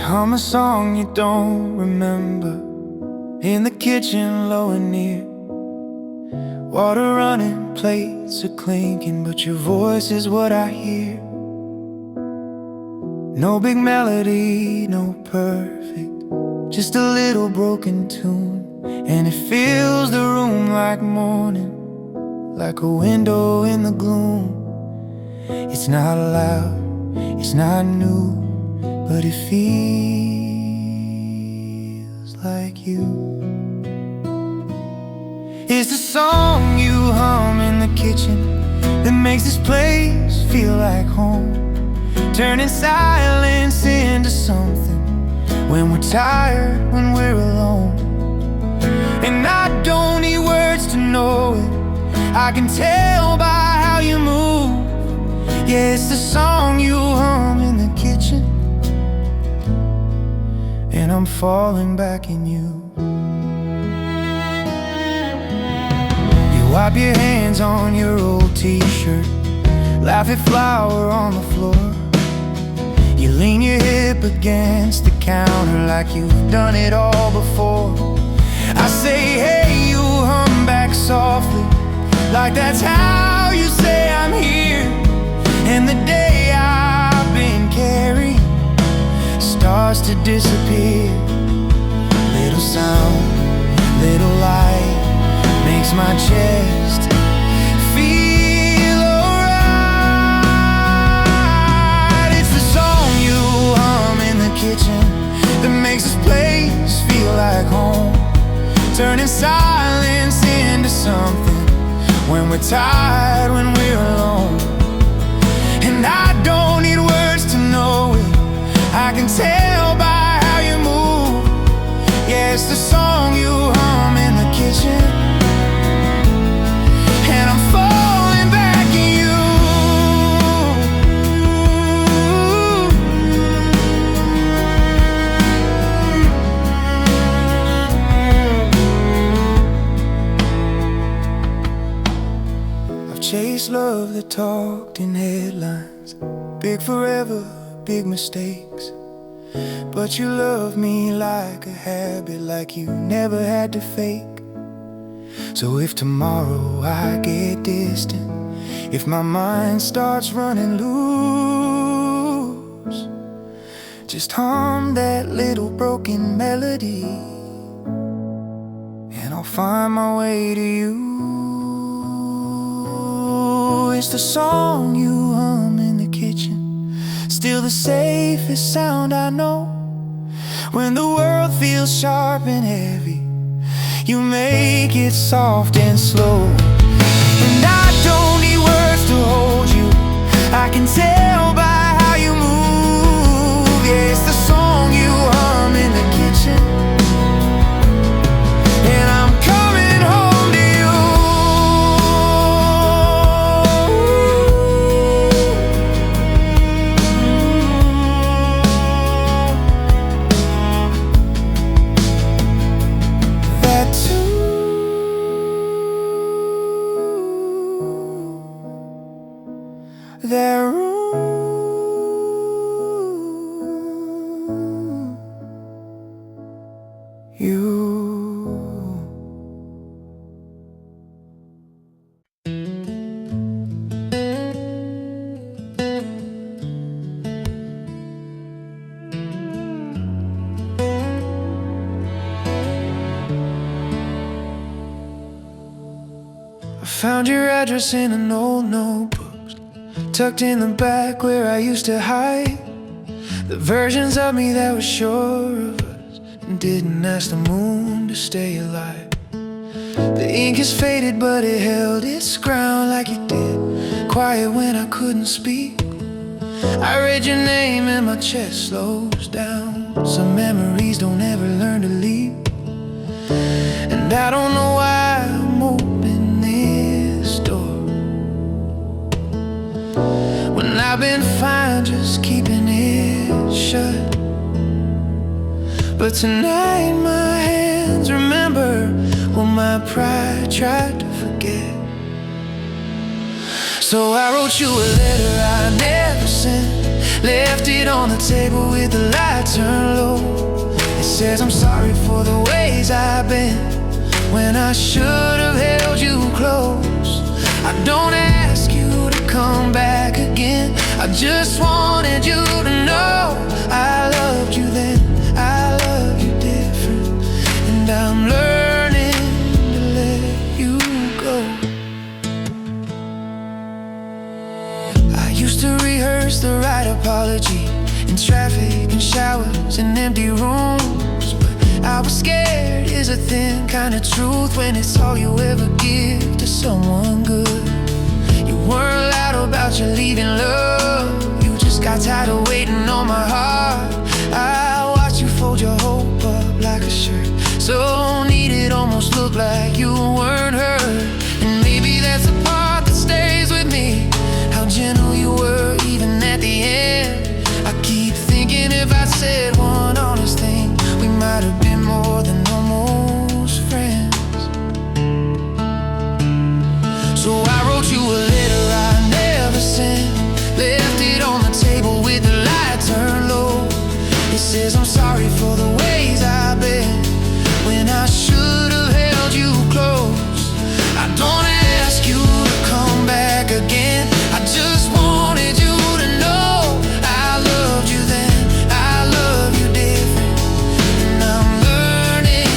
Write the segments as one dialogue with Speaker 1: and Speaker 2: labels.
Speaker 1: hum a song you don't remember. In the kitchen, low and near, water running, plates are clinking, but your voice is what I hear. No big melody, no perfect, just a little broken tune. And it fills the room like morning, like a window in the gloom. It's not loud, it's not new, but it feels like you. It's the song you hum in the kitchen that makes this place feel like home, turning silence into something when we're tired, when we're alone. And I don't need words to know it, I can tell by how you move. Yeah, it's the song you hum in the kitchen, and I'm falling back in you. You wipe your hands on your old t-shirt, laugh at flour on the floor. You lean your hip against the counter like you've done it all before. I say, hey, you hum back softly, like that's how you say I'm here. And the day I've been carrying starts to disappear. Little sound, little light makes my chest feel alright. It's the song you hum in the kitchen that makes this place feel like home, turning silence into something when we're tired, when we're alone. And I don't need words to know it, I can tell by how you move. Yeah, it's the song you hum in the kitchen, and I'm falling back in you. I've chased love that talked in headlines, big forever, big mistakes. But you love me like a habit, like you never had to fake. So if tomorrow I get distant, if my mind starts running loose, just hum that little broken melody, and I'll find my way to you. It's the song you hum in the kitchen, still the safest sound I know. When the world feels sharp and heavy, you make it soft and slow. And I don't need words to hold you, I can tell by how you move. Yeah, it's the song you hum in the kitchen, and I'm coming home to you. That room, you. I found your address in an old notebook, tucked in the back where I used to hide the versions of me that were sure of us and didn't ask the moon to stay alive. The ink is faded, but it held its ground like it did, quiet when I couldn't speak. I read your name and my chest slows down. Some memories don't ever learn to leave, and I don't know why I'm open this door when I've been fine just keeping it shut. But tonight my hands remember what my pride tried to forget. So I wrote you a letter I never sent, left it on the table with the light turned low. says I'm sorry for the ways I've been when I should have held you close. I don't ask you to come back again, I just wanted you to know I loved you then, I love you different, and I'm learning to let you go. I used to rehearse the right apology in traffic and showers and empty rooms, but I was scared is a thin kind of truth when it's all you ever give to someone good. You weren't loud about your leaving love, you just got tired of waiting on my heart. I watched you fold your hope up like a shirt, so neat it almost looked like you weren't hurt. And maybe that's the part that stays with me, how gentle you were even at the end. I keep thinking if I said one honest thing, we might have been more than almost friends. So I wrote you a letter I never sent, left it on the table with the light turned low. It says I'm sorry for the ways I've been when I should have held you close. I don't ask you to come back again, I just wanted you to know I loved you then, I love you different, and I'm learning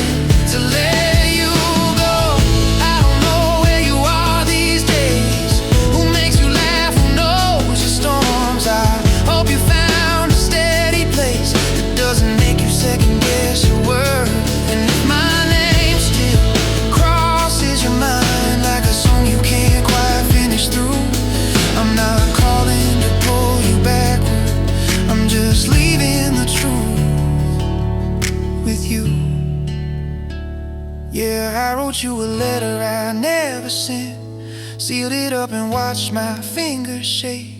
Speaker 1: to let you go. I don't know where you are these days, who makes you laugh, who knows your storms. I hope you found a steady place that doesn't make you second guess your worth. And if my name still crosses your mind like a song you can't quite finish through, I'm not calling to pull you backward, I'm just leaving the truth with you. Yeah, I wrote you a letter I never sent, sealed it up and watched my fingers shake.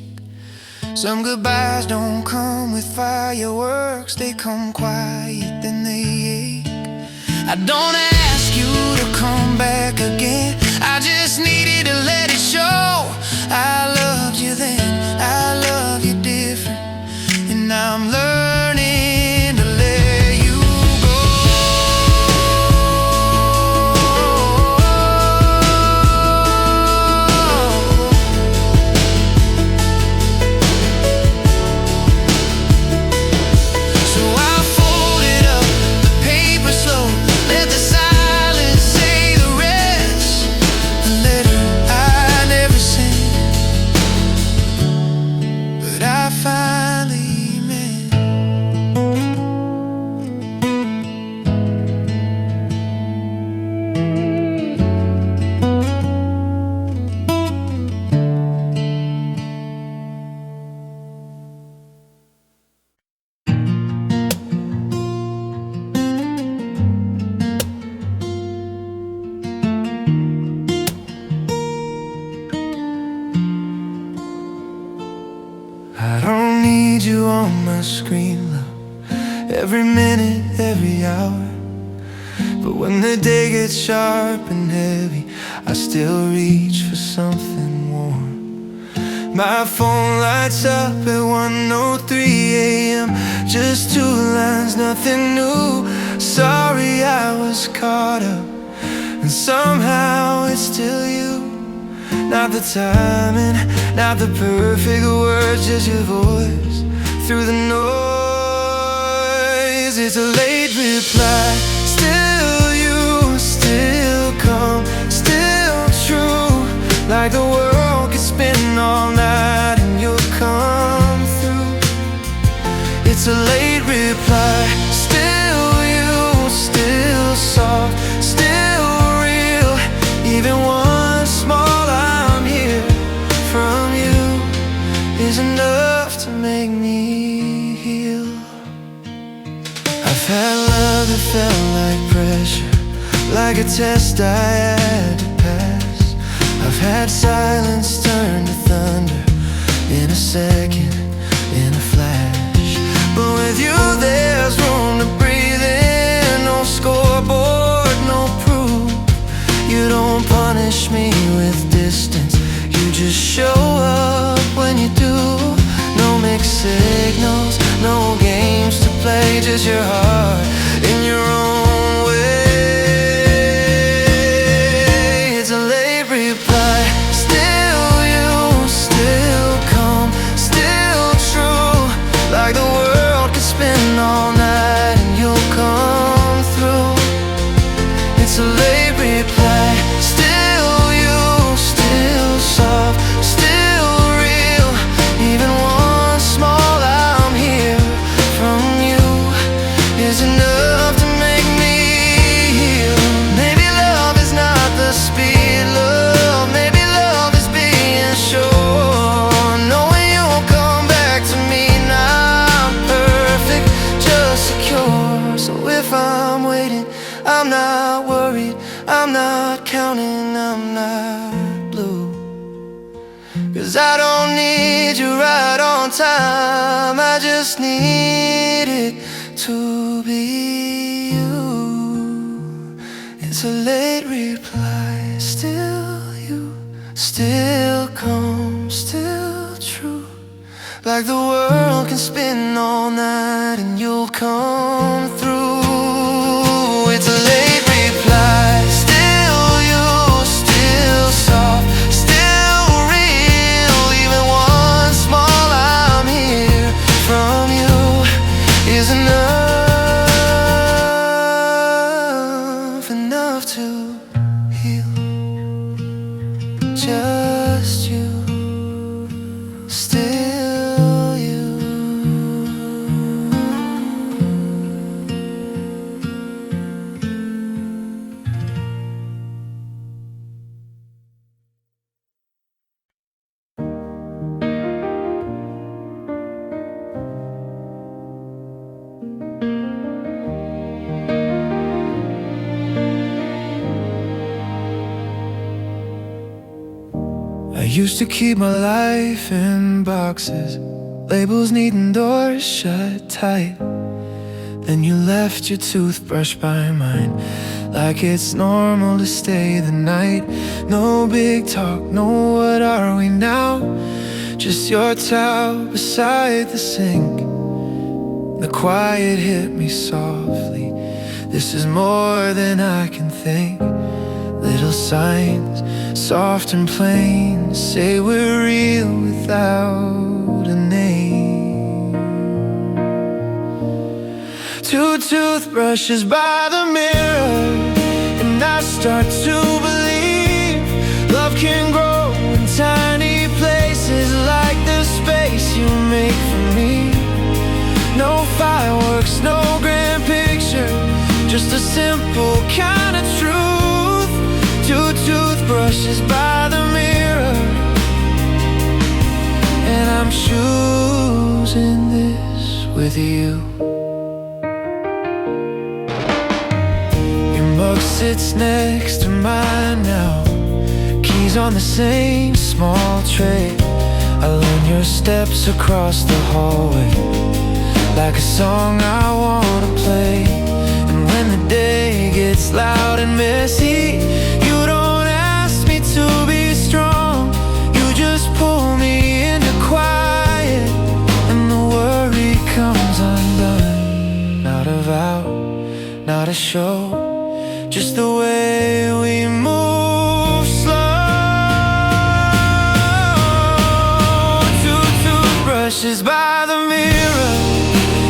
Speaker 1: Some goodbyes don't come with fireworks, they come quiet, then they ache. I don't ask you to come back again, I just needed to let it show I loved you then, I love you different, and I'm learning to let you go. So I folded up the paper slow, let the silence say the rest. A letter I never sent, but I finally meant. I don't need you on my screen, love, every minute, every hour. But when the day gets sharp and heavy, I still reach for something warm. My phone lights up at 1:03 a.m. Just two lines, nothing new. Sorry I was caught up, and somehow it's still you. Not the timing, not the perfect words, just your voice through the noise. It's a late reply, still you, still calm, still true. Like the world could spin all night and you'll come through. It's a late reply, still you, still soft, still real. Even one small from you is enough to make me heal. I've had love that felt like pressure, like a test I had to pass. I've had silence turn to thunder in a second, in a flash. But with you there's room to breathe in, no scoreboard, no proof. You don't punish me with distance, you just show up when you do. No mixed signals, no games to play, just your heart in I'm not worried, I'm not counting, I'm not blue. 'Cause I don't need you right on time, I just need it to be you. It's a late reply, still you, still calm, still true. Like the world can spin all night and you'll come through. It's a late reply, still you, still soft, still real. Even one small I'm here from you is enough, enough to heal. Just you, still you. I used to keep my life in boxes, labels needing doors shut tight. Then you left your toothbrush by mine, like it's normal to stay the night. No big talk, no what are we now? Just your towel beside the sink. The quiet hit me softly, this is more than I can think. Little signs, soft and plain, say we're real without a name. Two toothbrushes by the mirror, and I start to believe love can grow in tiny places, like the space you make for me. No fireworks, no grand picture, just a simple kind of truth. Two toothbrushes by the mirror, and I'm choosing this with you. Your mug sits next to mine now, keys on the same small tray. I learn your steps across the hallway, like a song I wanna play. And when the day gets loud and messy, you don't ask me to be strong, you just pull me into quiet, and the worry comes undone. Not a vow, not a show, just the way we move slow. Two toothbrushes by the mirror,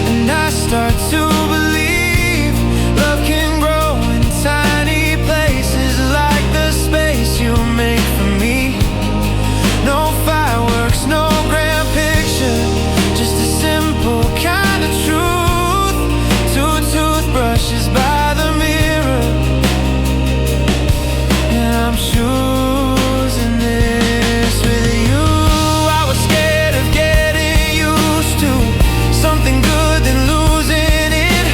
Speaker 1: and I start to believe love can grow in tiny places, like the space you make for me. No fireworks, no grand picture, just a simple kind of truth. Two toothbrushes by the mirror, and I'm choosing this with you. I was scared of getting used to something good than losing it,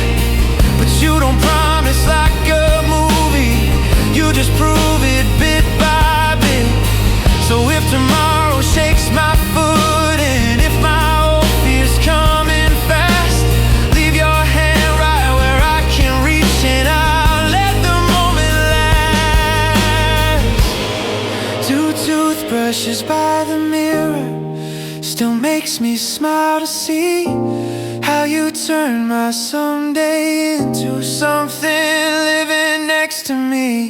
Speaker 1: but you don't promise like a movie, you just prove it bit by bit. So if tomorrow shakes my foot, and if my old fears coming fast, leave your hand right where I can reach, and I'll let the moment last. Two toothbrushes by the mirror, still makes me smile to see how you turn my someday into something living next to me.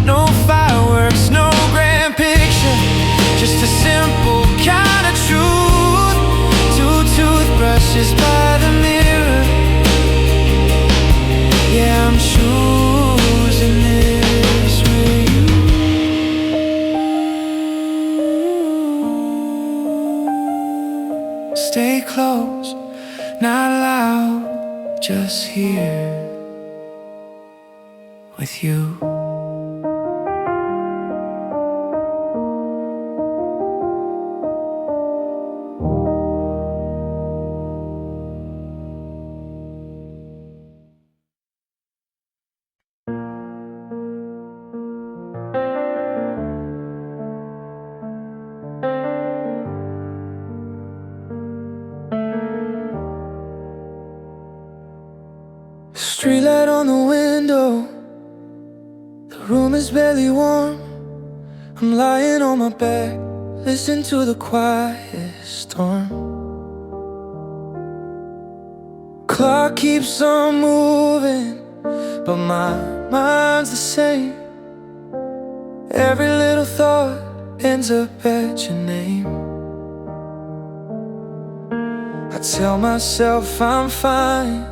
Speaker 1: No fireworks, no grand picture, just a simple kind of truth. Two toothbrushes by the mirror, yeah, I'm choosing this with you. Stay close, not loud, just here with you. Streetlight on the window, the room is barely warm. I'm lying on my back, listen to the quiet storm. Clock keeps on moving, but my mind's the same. Every little thought ends up at your name. I tell myself I'm fine,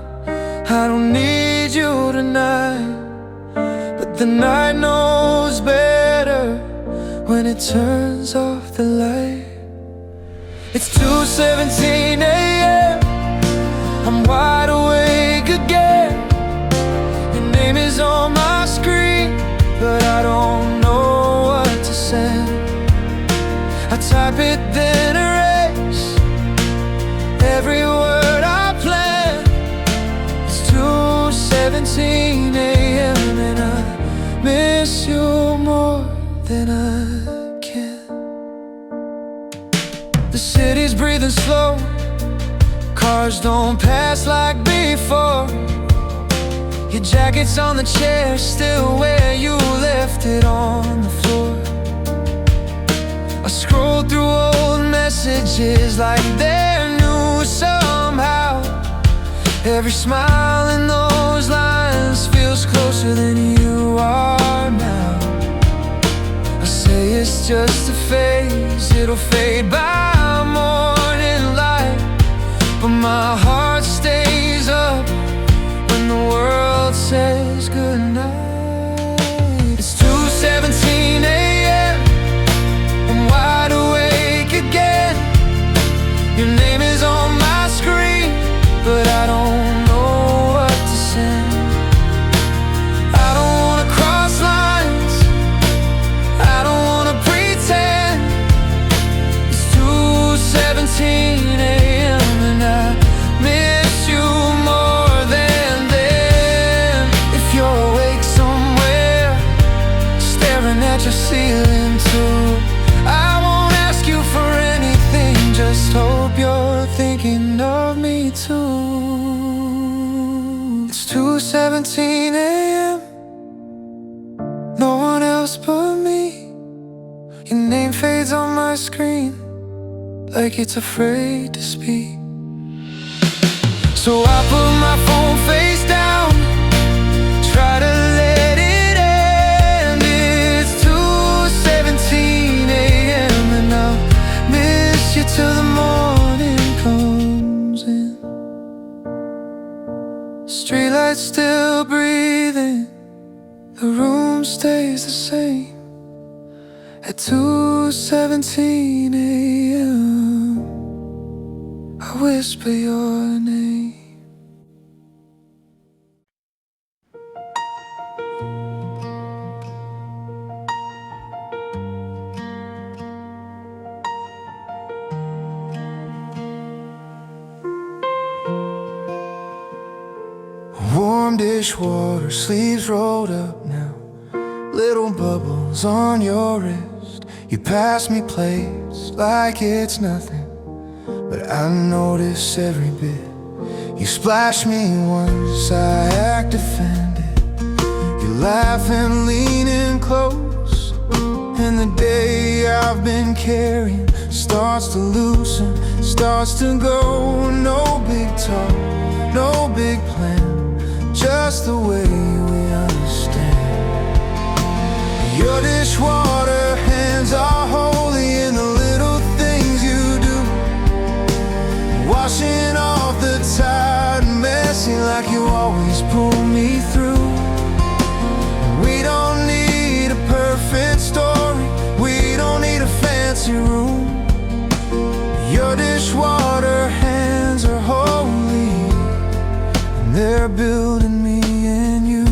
Speaker 1: I don't need you tonight, but the night knows better when it turns off the light. It's 2:17 a.m. I'm wide awake again. Your name is on my screen, but I don't know what to send. I type it then erase every word I plan. It's 2:17 a.m. and I miss you more than I can. The city's breathing slow, cars don't pass like before. Your jacket's on the chair, still where you left it on the floor. I scroll through old messages like they're new somehow. Every smile in those lines feels closer than you are now. I say it's just a phase, it'll fade by morning light, but my heart stays up when the world says goodnight. It's 2:17 a.m. I'm wide awake again. Your name is on my screen, but I don't know what to send. I don't wanna cross lines, I don't wanna pretend. It's 2:17 a.m. and I miss you more than then. If you're awake somewhere, staring at your ceiling too, I won't ask you for anything, just hope you're thinking of me too. It's 2:17 a.m. No one else but me. Your name fades on my screen like it's afraid to speak. So I put my phone face down, try to let it end. It's 2:17 a.m. and I'll miss you till the morning comes in. Streetlights still breathing, the room stays the same. At 2:17 a.m. I whisper your name. Warm dishwater, sleeves rolled up now, little bubbles on your wrist. You pass me plates like it's nothing, but I notice every bit. You splash me once, I act offended. You laugh and lean in close, and the day I've been carrying starts to loosen, starts to go. No big talk, no big plan, just the way we understand. Your dishwater hands are holy in the little things you do, washing off the tired and messy like you always pull me through. We don't need a perfect story, we don't need a fancy room. Your dishwater hands are holy, and they're building me and you.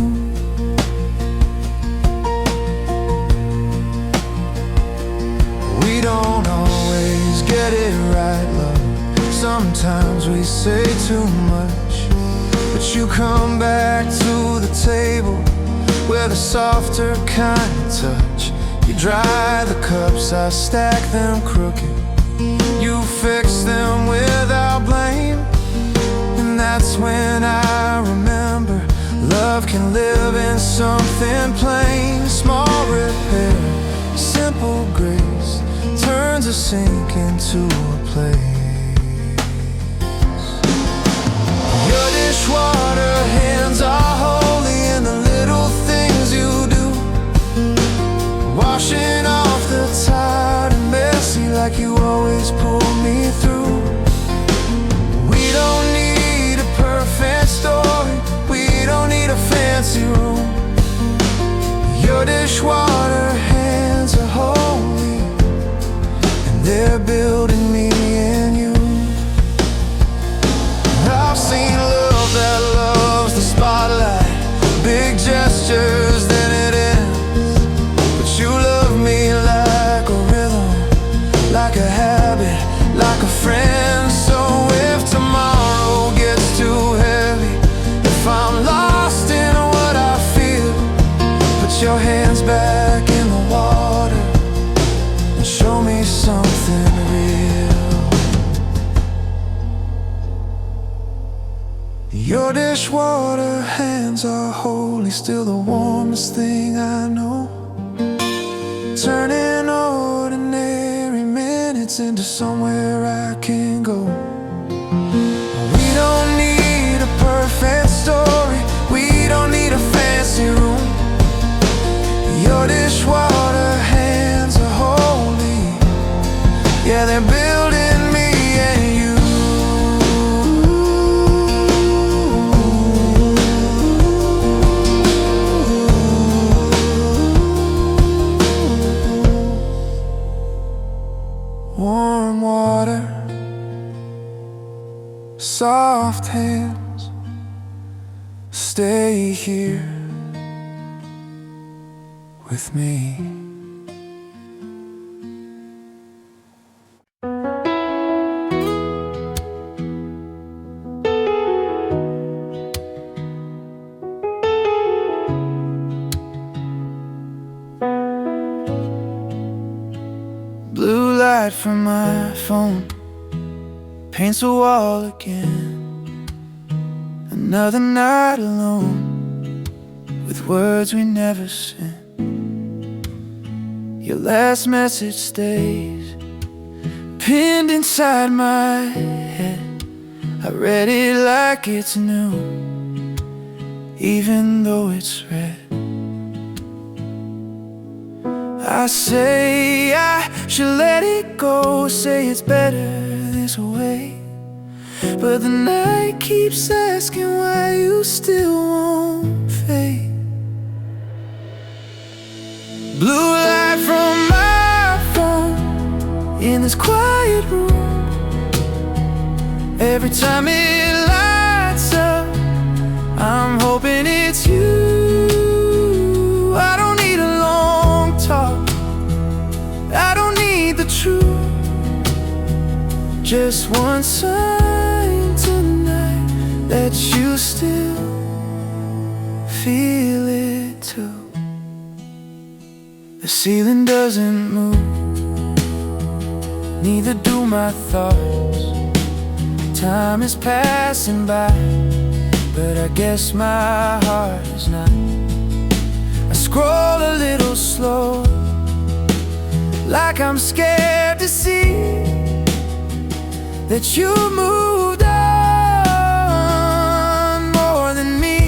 Speaker 1: We don't always get it right, love. Sometimes we say too much, but you come back to the table with a softer kind of touch. You dry the cups, I stack them crooked. You fix them without blame, and that's when I remember something plain, small repair, simple grace turns a sink into a place. Your dishwater hands are holy in the little things you do, washing off the tired and messy like you always pull me through. We don't need a perfect story, we don't need a fancy room. Your dishwater hands are holy, and they're building me and you. I've seen love that loves the spotlight, big gestures, then it ends. But you love me like a rhythm, like a habit, like a friend. So if tomorrow gets too heavy, if I'm lost in what I feel, put your hands back in the water and show me something real. Your dishwater hands are holy, still the warmest thing I know, turning ordinary minutes into somewhere I can go. We don't need a perfect story, we don't need a fancy room. Your dishwater hands are holy, yeah, they're building me and you. Warm water, soft hands, stay here with me. Blue light from my phone paints a wall again. Another night alone with words we never sent. Your last message stays pinned inside my head. I read it like it's new, even though it's read. I say I should let it go, say it's better this way, but the night keeps asking why you still won't fade. Blue light from my phone in this quiet room. Every time it lights up, I'm hoping it's you. I don't need a long talk, I don't need the truth, just one sign tonight that you still feel it too. The ceiling doesn't move, neither do my thoughts. Time is passing by, but I guess my heart is not. I scroll a little slow, like I'm scared to see that you moved on more than me.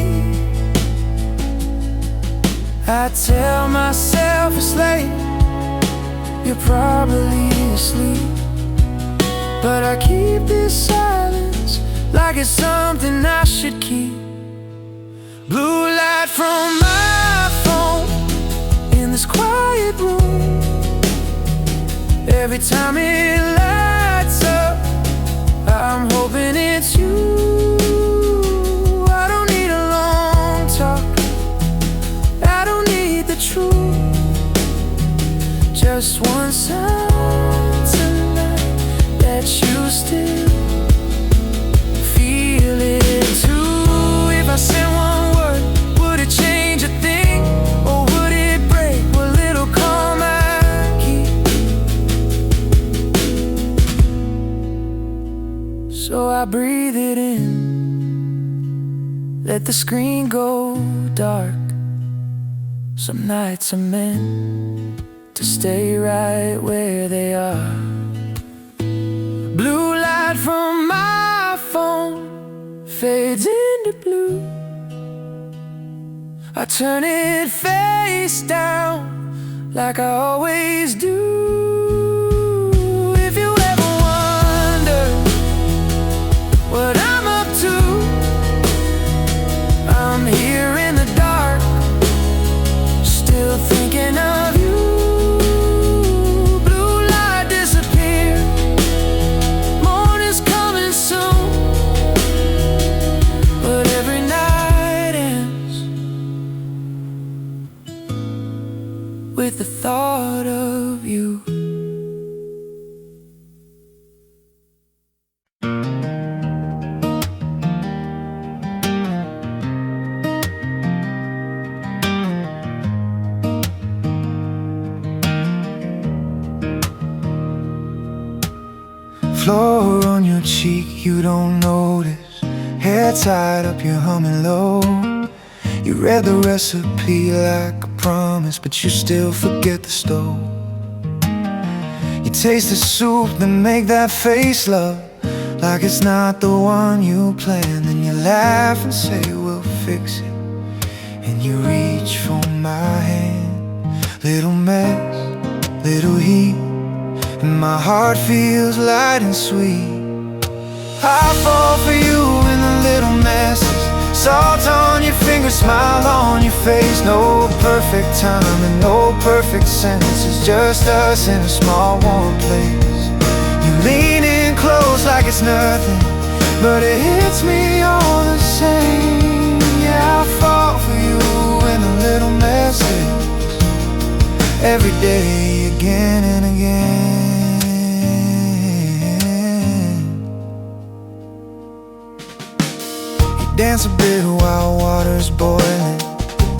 Speaker 1: I tell myself it's late, you're probably asleep, but I keep this silence like it's something I should keep. Blue light from my phone in this quiet room. Every time it lights up, I'm hoping it's you. I don't need a long talk, I don't need the truth, just one sign tonight that you still feel it too. If I sent one word, would it change a thing, or would it break what little calm I keep? So I breathe it in, let the screen go dark, Some nights are meant to stay right where they are. Blue light from my phone fades into blue. I turn it face down like I always do. If you ever wonder what I'm up to, I'm here in the dark, still thinking of you. Blue light disappear, morning's coming soon, but every night ends with the thought of you. Floor on your cheek, you don't notice. Hair tied up, you're humming low. You read the recipe like a promise, but you still forget the stove. You taste the soup, then make that face, love, like it's not the one you planned. Then you laugh and say we'll fix it, and you reach for my hand. Little mess, little heat, and my heart feels light and sweet. I fall for you in the little messes. Salt on your fingers, smile on your face. No perfect time and no perfect sentences, just us in a small warm place. You lean in close like it's nothing, but it hits me all the same. Yeah, I fall for you in the little messes, every day again and again. Dance a bit while water's boiling.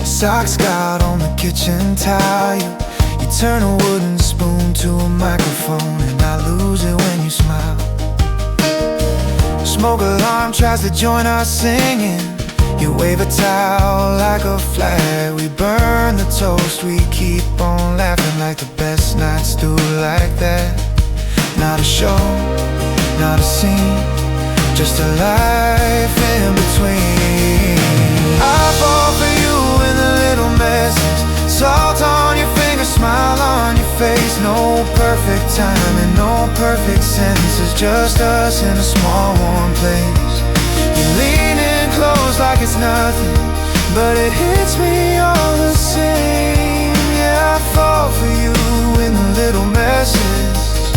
Speaker 1: Socks got on the kitchen tile. You turn a wooden spoon to a microphone, and I lose it when you smile. Smoke alarm tries to join our singing. You wave a towel like a flag. We burn the toast, we keep on laughing like the best nights do like that. Not a show, not a scene, just a life in between. I fall for you in the little messes. Salt on your fingers, smile on your face. No perfect time and no perfect sentences, just us in a small warm place. You lean in close like it's nothing, but it hits me all the same. Yeah, I fall for you in the little messes,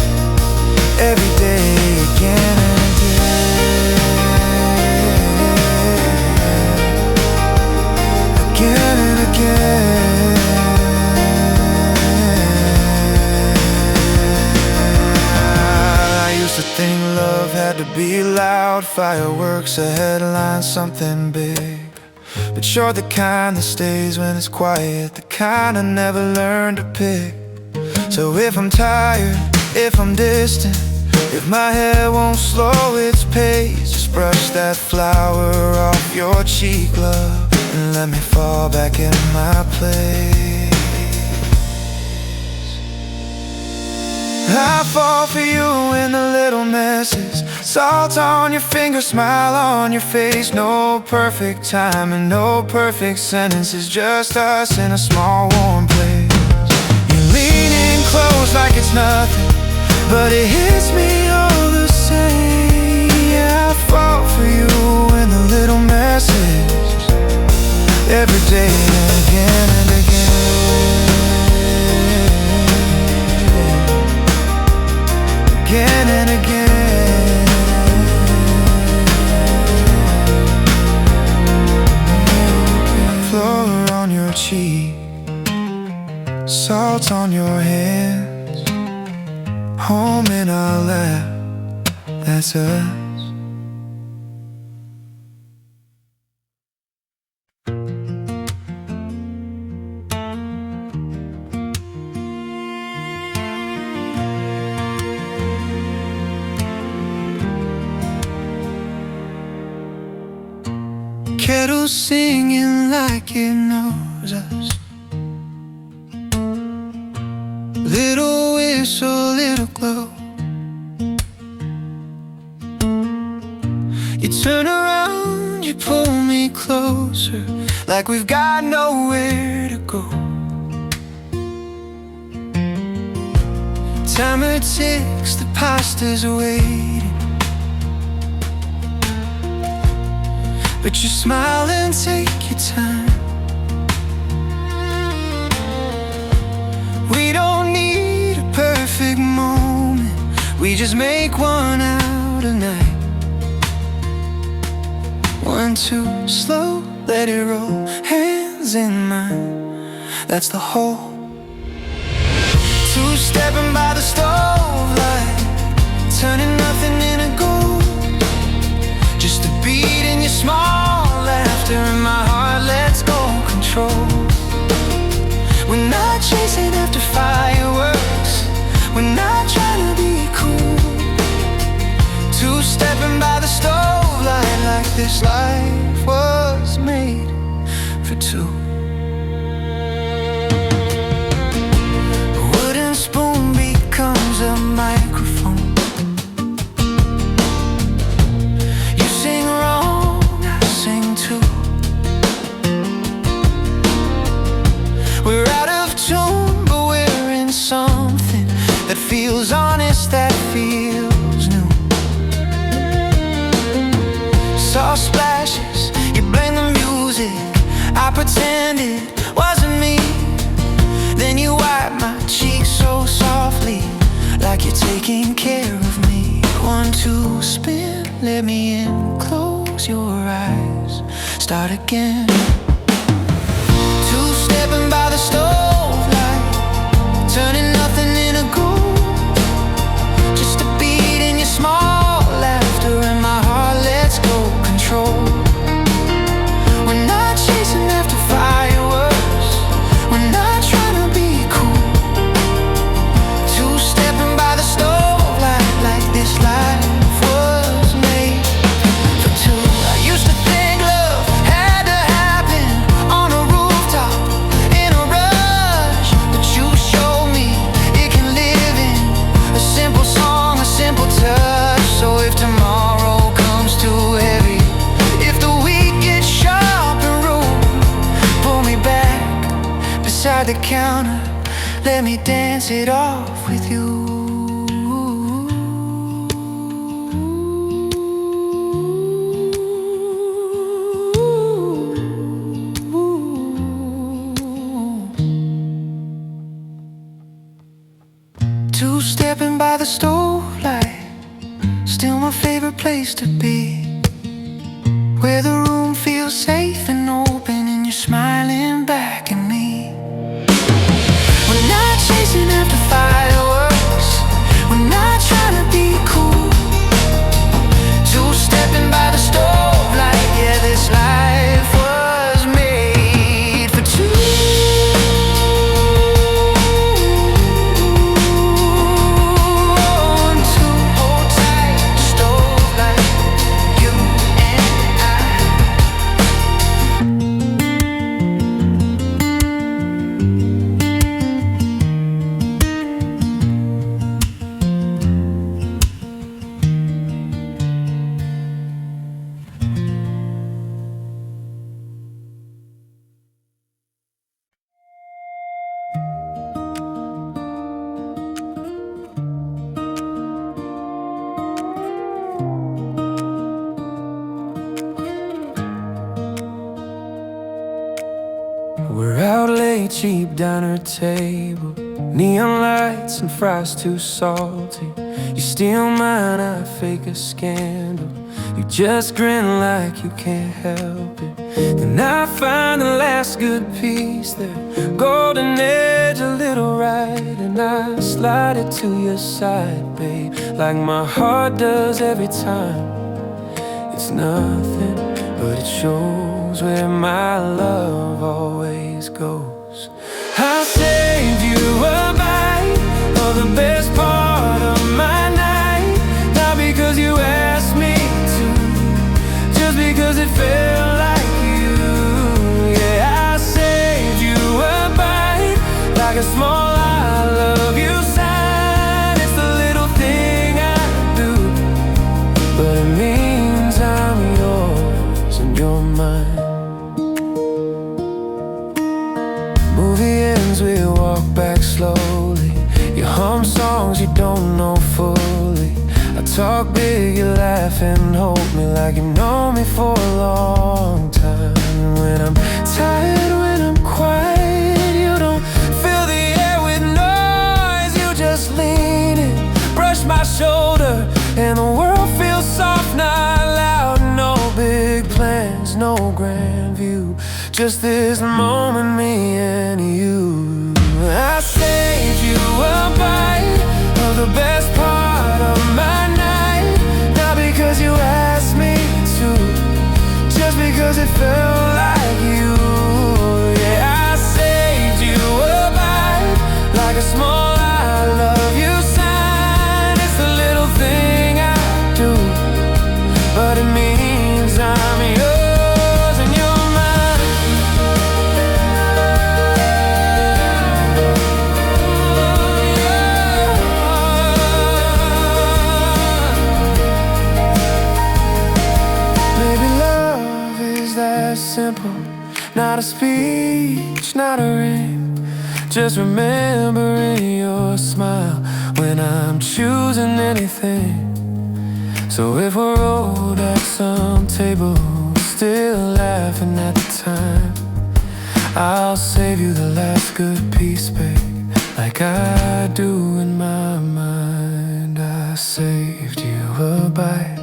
Speaker 1: every day again and again. Again and again. I used to think love had to be loud, fireworks, a headline, something big. But you're the kind that stays when it's quiet, the kind I never learned to pick. So if I'm tired, if I'm distant, if my hair won't slow its pace, just brush that flower off your cheek, love, and let me fall back in my place. I fall for you in the little messes. Salt on your fingers, smile on your face. No perfect time and no perfect sentences, just us in a small warm place. You lean in close like it's nothing, but it hits me all the same. Yeah, I fall for you in the little messes, every day and again and again. Again and again. Flour on your cheek, salt on your hands, home in our lap, that's us. Kettle singing like it knows us. little whistle, little glow. You turn around, you pull me closer, like we've got nowhere to go. Timer ticks, the pasta's waiting, but you smile and take your time. We don't need a perfect moment, we just make one out of night. One, two, slow, let it roll, hands in mine, that's the whole. Two-stepping by the stove light, turning nothing into gold. Just a beat in your small laughter, and my heart lets go control. We're not chasing after fireworks, we're not trying to be cool. Two-stepping by the stove light, like this life was made for two. A wooden spoon becomes a microphone. You sing wrong, I sing too. We're out of tune, but we're in something that feels honest, that feels new. Soft splashes, you blame the music, I pretend it wasn't me. Then you wipe my cheek so softly, like you're taking care of me. One, two, spin, let me in, close your eyes, start again. Two-stepping by the stove light, turning nothing into gold. Just a beat in your small laughter, and my heart lets go control. We're not chasing after fireworks, we're not trying to be cool. Two-stepping by the stove light, like this life was made for two. I used to think love had to happen on a rooftop in a rush, but you showed me it can live in a simple song, a simple touch. So if tomorrow comes too heavy, if the week gets sharp and rude, pull me back beside the counter, let me dance it off with you. Two-stepping by the stove light, still my favorite place to be, where the room feels safe and open, and you're smiling back at me. We're not chasing after fireworks, we're not trying to be cool. Two-stepping by the stove light, yeah, this life was made for two. One, two, hold tight, stove light, you and I. We're out late, cheap diner table, neon lights and fries too salty. You steal mine, I fake a scandal. You just grin like you can't help it. Then I find the last good piece there, golden edge a little right, and I slide it to your side, babe, like my heart does every time. It's nothing, but it shows where my love always goes. I'll save you a bite of the best part of my night, not because you asked me to, just because it felt like you. Yeah, I'll save you a bite, like a small I love you laugh and hold me like you know me for a long time. And when I'm tired, when I'm quiet, you don't fill the air with noise. You just lean in, brush my shoulder, and the world feels soft, not loud. No big plans, no grand view, just this moment, me and you. I saved you a bite of the best part of my night, not because you asked me to, just because it felt like you. Yeah, I saved you a bite, like a small I love you sign. It's the little thing I do, but it means I'm yours and you're mine. Maybe love is that simple, not a speech, not a ring, just remembering your smile when I'm choosing anything. So if we're old at some table, still laughing at the time, I'll save you the last good piece, babe, like I do in my mind. I saved you a bite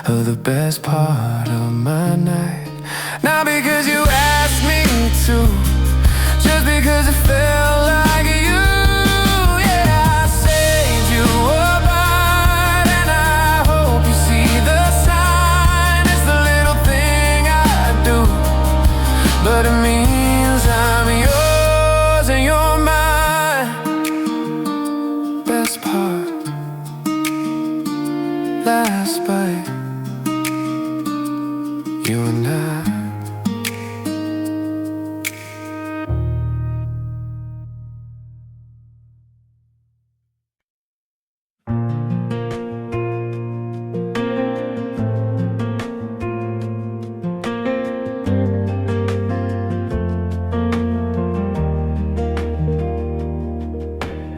Speaker 1: of the best part of my night, not because you asked me to, just because it felt like you. Yeah, I saved you a bite, and I hope you see the sign. It's the little thing I do, but it means I'm yours and you're mine. Best part, last bite, you and I.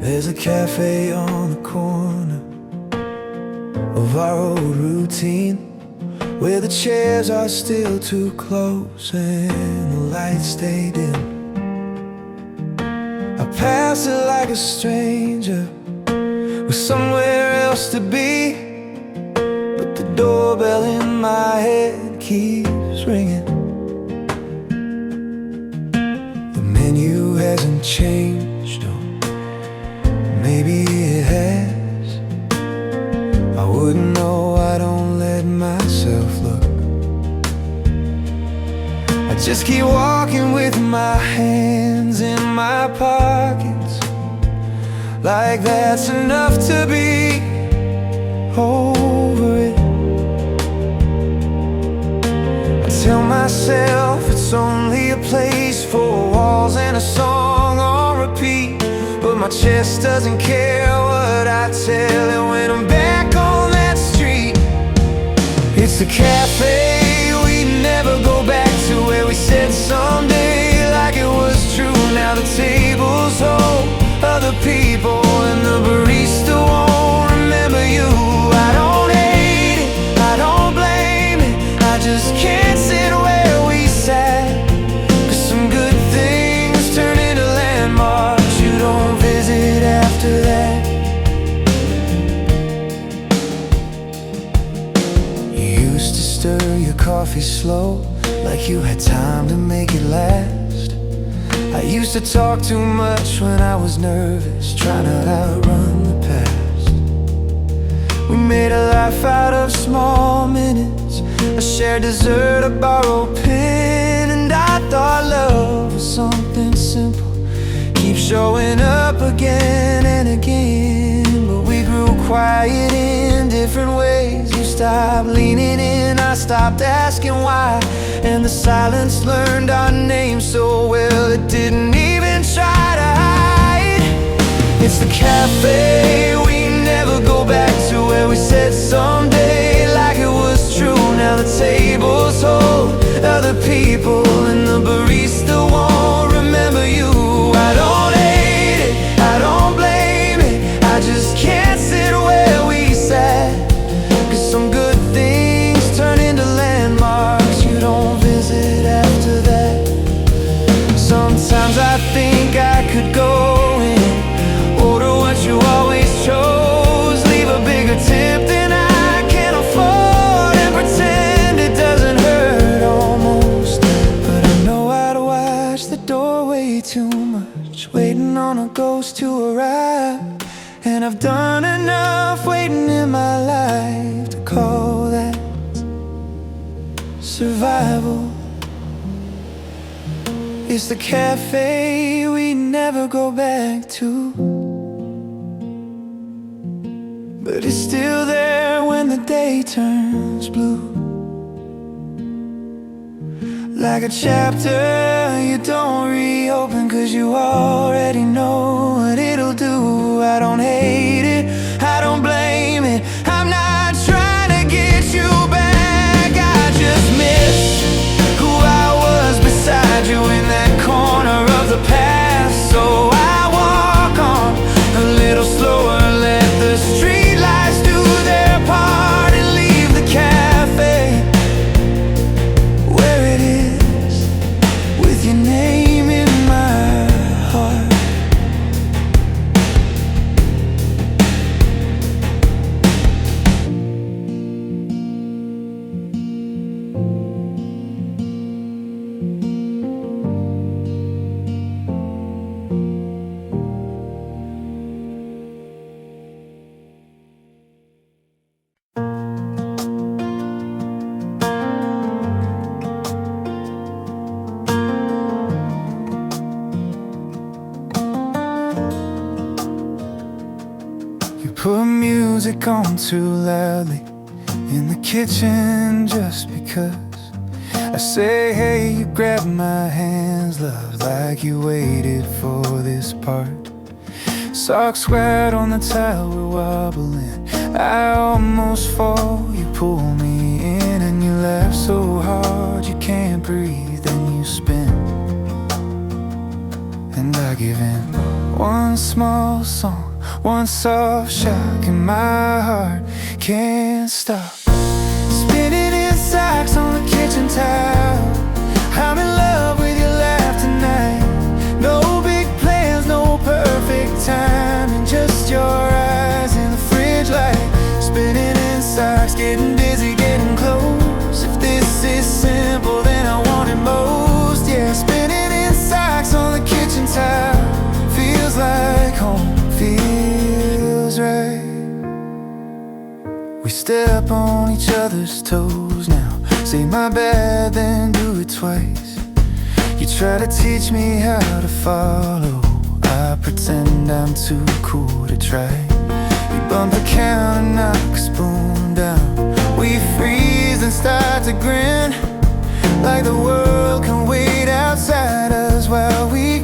Speaker 1: There's a cafe on the corner of our old routine, where the chairs are still too close and the lights stay dim. I pass it like a stranger with somewhere else to be, but the doorbell in my head keeps ringing. The menu hasn't changed, or maybe it has. I wouldn't know, I don't let myself look. I just keep walking with my hands in my pockets, like that's enough to be over it. I tell myself it's only a place for walls and a song on repeat, but my chest doesn't care what I tell it when I'm back on that street. It's the cafe we never go back to, where we said someday like it was true. Now the tables hold other people, and the barista won't remember you. I don't hate it, I don't blame it, I just can't sit where we sat, 'cause some good things turn into landmarks you don't visit after that. You used to stir your coffee slow, like you had time to make it last. I used to talk too much when I was nervous, trying to outrun the past. We made a life out of small minutes, a shared dessert, a borrowed pen, and I thought love was something simple, keep showing up again and again. But we grew quiet in different ways. You stopped leaning in, I stopped asking why, and the silence learned our names so well it didn't even try to hide. It's the cafe we never go back to, where we said someday like it was true. Now the tables hold other people, and the barista won't remember you. I don't hate it, I don't blame it, I just can't sit where we sat, 'cause some good things way too much, waiting on a ghost to arrive. And I've done enough waiting in my life to call that survival. It's the cafe we never go back to, but it's still there when the day turns blue. Like a chapter you don't reopen, 'cause you already know what it'll do. I don't hate it, I don't blame it, I'm not trying to get you back. I just miss who I was beside you in that corner of the past. So I walk on a little slower, let the street lights do their part, and leave the cafe where it is, with your name in my heart. Put music on too loudly in the kitchen just because. I say, hey, you grab my hands, love, like you waited for this part. Socks wet on the tile, we're wobbling, I almost fall. You pull me in and you laugh so hard you can't breathe, then you spin, and I give in. One small song, one soft shock, and my heart can't stop. Spinning in socks on the kitchen tile, I'm in love with your laugh tonight. No big plans, no perfect timing, just your eyes in the fridge light. Spinning in socks, getting dizzy, getting close. If this is simple, then I want it most. Yeah, spinning in socks on the kitchen tile, feels like home, feels right. We step on each other's toes now. Say my bad, then do it twice. You try to teach me how to follow, I pretend I'm too cool to try. We bump the counter and knock a spoon down. We freeze and start to grin, like the world can wait outside us while we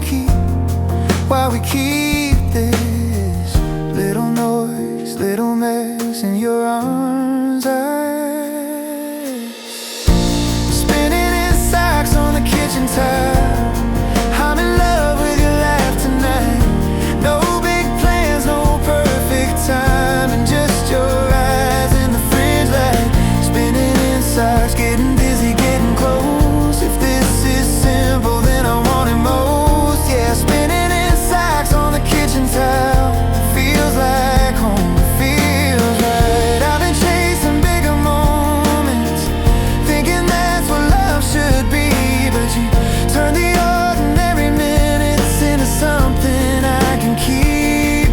Speaker 1: keep this little noise, little mess in your arms. Spinning in socks on the kitchen tile, I'm in love with your laugh tonight. No big plans, no perfect time, and just your eyes in the fridge light. Spinning in socks, getting dizzy, getting close. If this is simple, then I want it most. Yeah, spinning in socks on the kitchen tile, feels like home, feels right. I've been chasing bigger moments, thinking that's what love should be, but you turn the ordinary minutes into something I can keep.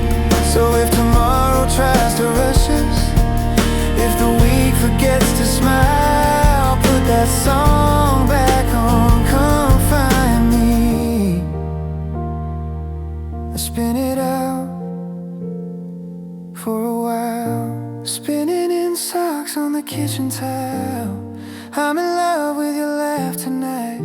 Speaker 1: So if tomorrow tries to rush us, if the week forgets to smile, put that song back on, come find me. Spin it out for a while, spinning in socks on the kitchen tile. I'm in love with your laugh tonight.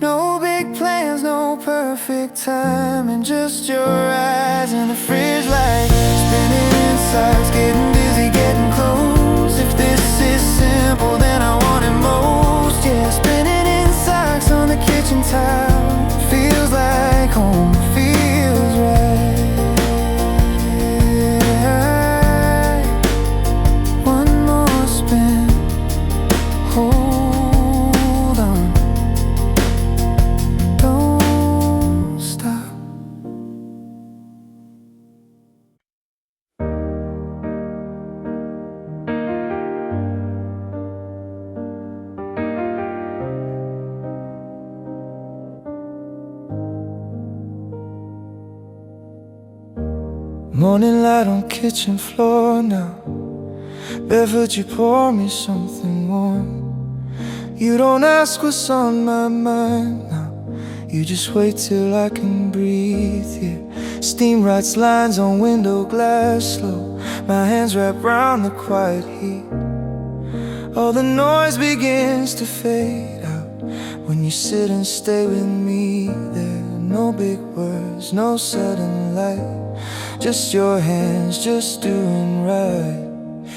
Speaker 1: No big plans, no perfect time, and just your eyes in the fridge light. Spinning in socks, getting dizzy, getting close. If this is simple, then I want it most. Yeah, spinning in socks on the kitchen tile, feels like home, feels right. One more spin, hold on, don't stop. Morning light on kitchen floor now. Barefoot you pour me something warm. You don't ask what's on my mind now. You just wait till I can breathe, yeah. Steam writes lines on window glass slow. My hands wrap round the quiet heat. All the noise begins to fade out when you sit and stay with me there. No big words, no sudden light, just your hands, just doing right.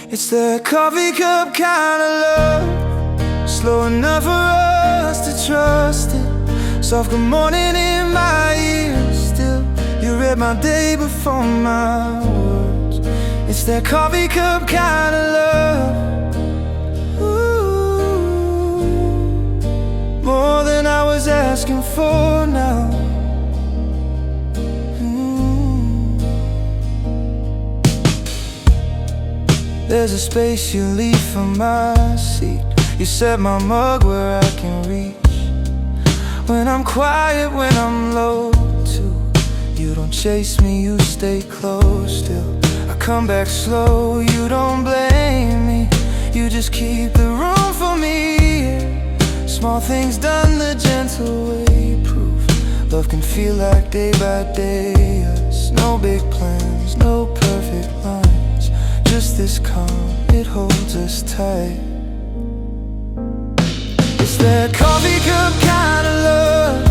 Speaker 1: It's that coffee cup kind of love, slow enough for us to trust it. Soft good morning in my ears still. You read my day before my words. It's that coffee cup kind of love. Ooh, more than I was asking for now. There's a space you leave for my seat. You set my mug where I can reach. When I'm quiet, when I'm low too. You don't chase me, you stay close still. I come back slow, you don't blame me. You just keep the room for me. Small things done the gentle way prove love can feel like day by day. Us, no big plans, no perfect lines, just this calm, it holds us tight. It's that coffee cup kind of love,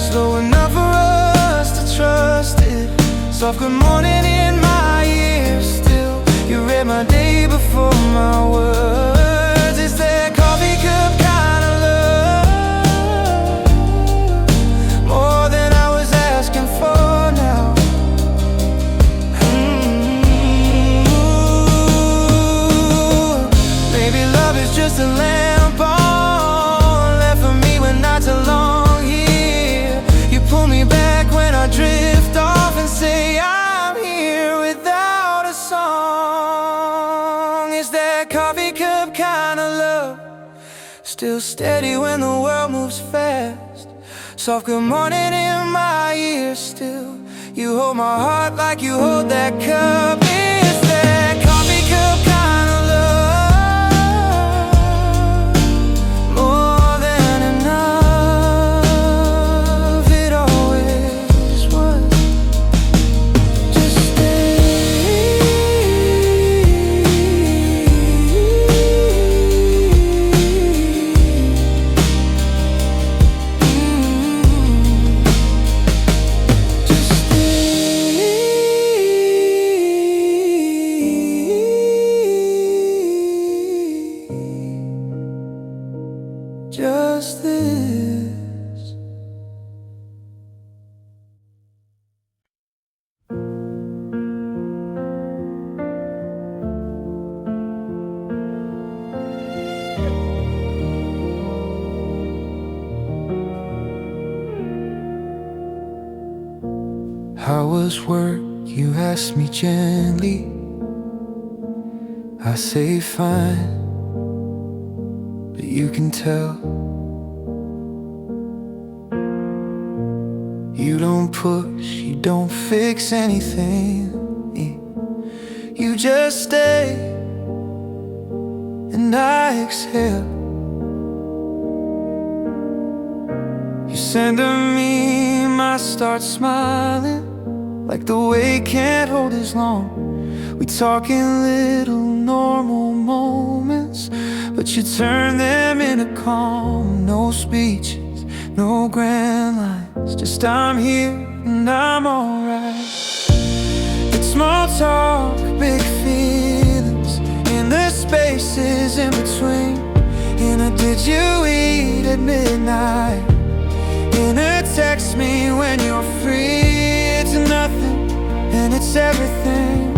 Speaker 1: slow enough for us to trust it. Soft good morning in my ears still. You read my day before my words. It's that coffee cup kind of love, more than I was asking for now. Maybe love is just a lamp on, left for me when nights are long here. You pull me back when I drift off and say I'm here without a song. It's that coffee cup kind of love, still steady when the world moves fast. Soft good morning in my ears still. You hold my heart like you hold that cup. It's that coffee cup kind of love, more than enough. It always was. Just stay. Just just this. How was work? You asked me gently. I say fine, but you can tell. You don't push, you don't fix anything. You just stay, and I exhale. You send a meme, I start smiling, like the way can't hold as long. We talk in little normal moments, but you turn them into calm. No speeches, no grand lines, just I'm here and I'm alright. It's small talk, big feelings, in the spaces in between. In a did you eat at midnight, in a text me when you're free. It's nothing and it's everything,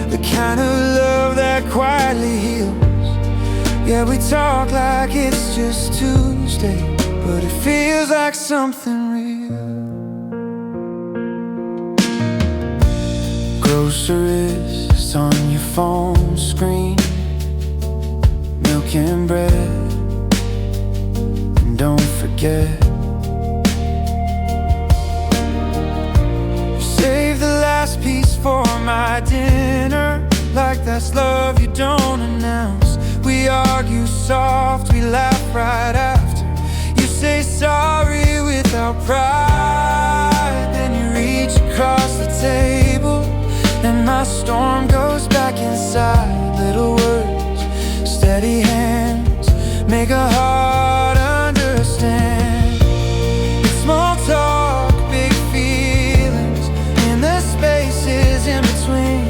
Speaker 1: the kind of love that quietly heals. Yeah, we talk like it's just Tuesday, but it feels like something real. Groceries on your phone screen, milk and bread, and don't forget, you save the last piece for me. my dinner, like that's love you don't announce. We argue soft, we laugh right after. You say sorry without pride, then you reach across the table, and my storm goes back inside. Little words, steady hands, make a heart understand. It's small talk, big feelings, in the spaces in between.